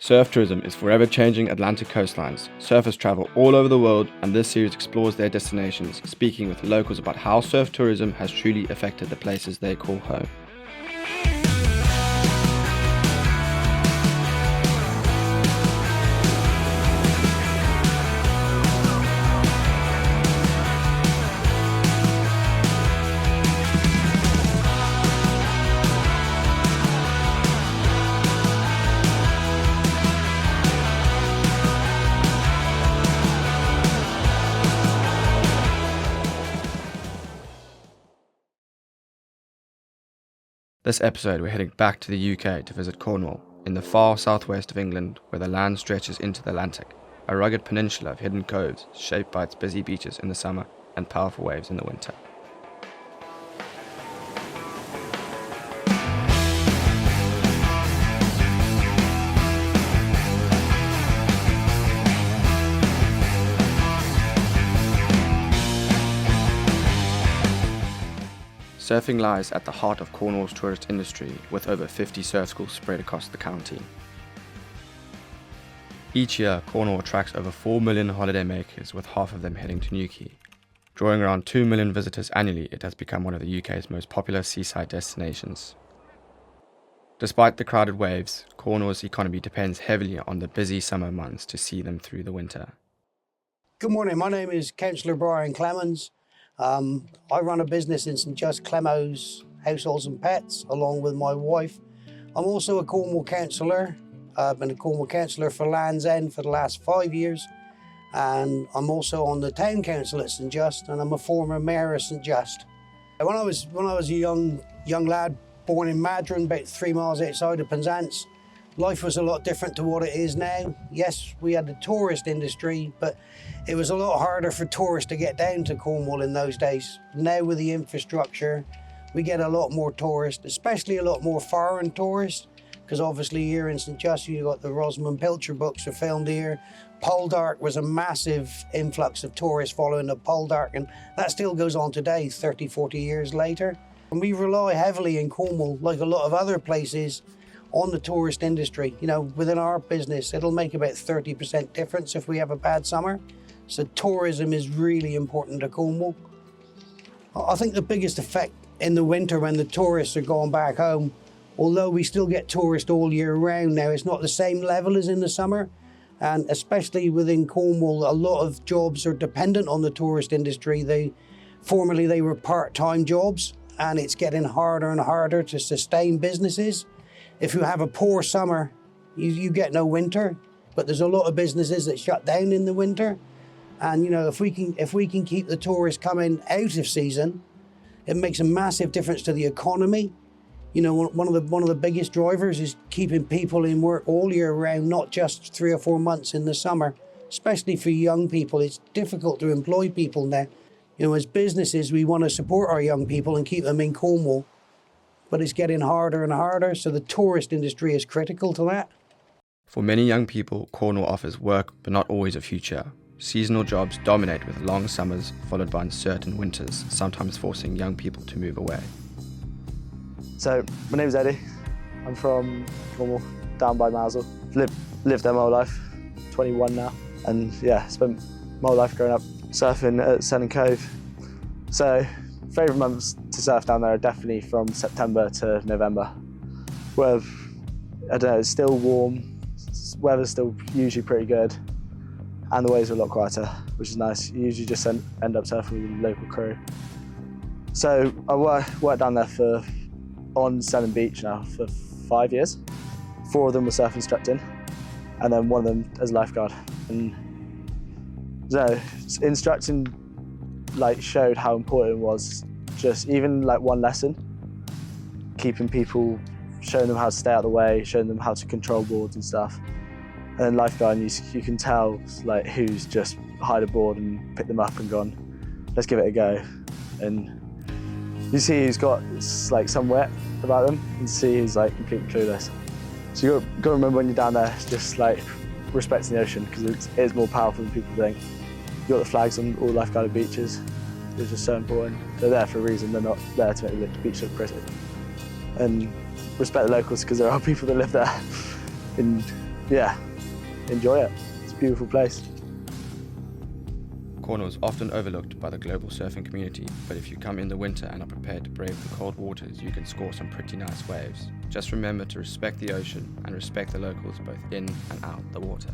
Surf tourism is forever changing Atlantic coastlines. Surfers travel all over the world, and this series explores their destinations, speaking with locals about how surf tourism has truly affected the places they call home. This episode, we're heading back to the UK to visit Cornwall, in the far southwest of England, where the land stretches into the Atlantic, a rugged peninsula of hidden coves shaped by its busy beaches in the summer and powerful waves in the winter. Surfing lies at the heart of Cornwall's tourist industry, with over 50 surf schools spread across the county. Each year, Cornwall attracts over 4 million holiday makers, with half of them heading to Newquay. Drawing around 2 million visitors annually, it has become one of the UK's most popular seaside destinations. Despite the crowded waves, Cornwall's economy depends heavily on the busy summer months to see them through the winter. Good morning, my name is Councillor Brian Clemens. I run a business in St Just Clemo's Households and Pets, along with my wife. I'm also a Cornwall councillor. I've been a Cornwall councillor for Land's End for the last 5 years, and I'm also on the town council at St Just, and I'm a former mayor of St Just. When I was a young lad, born in Madron, about 3 miles outside of Penzance, life was a lot different to what it is now. Yes, we had the tourist industry, but it was a lot harder for tourists to get down to Cornwall in those days. Now with the infrastructure, we get a lot more tourists, especially a lot more foreign tourists, because obviously here in St Just, you've got the Rosamund Pilcher books are filmed here. Poldark was a massive influx of tourists following the Poldark, and that still goes on today, 30, 40 years later. And we rely heavily in Cornwall, like a lot of other places, on the tourist industry. You know, within our business, it'll make about 30% difference if we have a bad summer. So tourism is really important to Cornwall. I think the biggest effect in the winter when the tourists are going back home, although we still get tourists all year round now, it's not the same level as in the summer. And especially within Cornwall, a lot of jobs are dependent on the tourist industry. Formerly they were part-time jobs, and it's getting harder and harder to sustain businesses. If you have a poor summer, you get no winter, but there's a lot of businesses that shut down in the winter. And you know, if we can keep the tourists coming out of season, it makes a massive difference to the economy. You know, one of the biggest drivers is keeping people in work all year round, not just 3 or 4 months in the summer. Especially for young people, it's difficult to employ people now. You know, as businesses, we want to support our young people and keep them in Cornwall, but it's getting harder and harder, so the tourist industry is critical to that. For many young people, Cornwall offers work, but not always a future. Seasonal jobs dominate, with long summers followed by uncertain winters, sometimes forcing young people to move away. So, my name's Eddie. I'm from Cornwall, down by Mausel. Lived there my whole life, 21 now. And yeah, spent my whole life growing up surfing at Sennin Cove. So, favourite months to surf down there are definitely from September to November. Where, I don't know, it's still warm, weather's still usually pretty good, and the waves are a lot quieter, which is nice. You usually just end up surfing with the local crew. So I worked down there on Sennin Beach now for 5 years. 4 of them were surf instructing, and then 1 of them as lifeguard. And so instructing showed how important it was, just even one lesson, keeping people, showing them how to stay out of the way, showing them how to control boards and stuff. And then lifeguarding, you can tell who's just hired a board and picked them up and gone, let's give it a go. And you see who's got some wit about them, and see who's completely clueless. So you've got to remember when you're down there, just respecting the ocean, because it is more powerful than people think. You've got the flags on all lifeguarded beaches, which is so important. They're there for a reason, they're not there to make the beach look pretty. And respect the locals, because there are people that live there in yeah, enjoy it. It's a beautiful place. Cornwall is often overlooked by the global surfing community, but if you come in the winter and are prepared to brave the cold waters, you can score some pretty nice waves. Just remember to respect the ocean and respect the locals both in and out the water.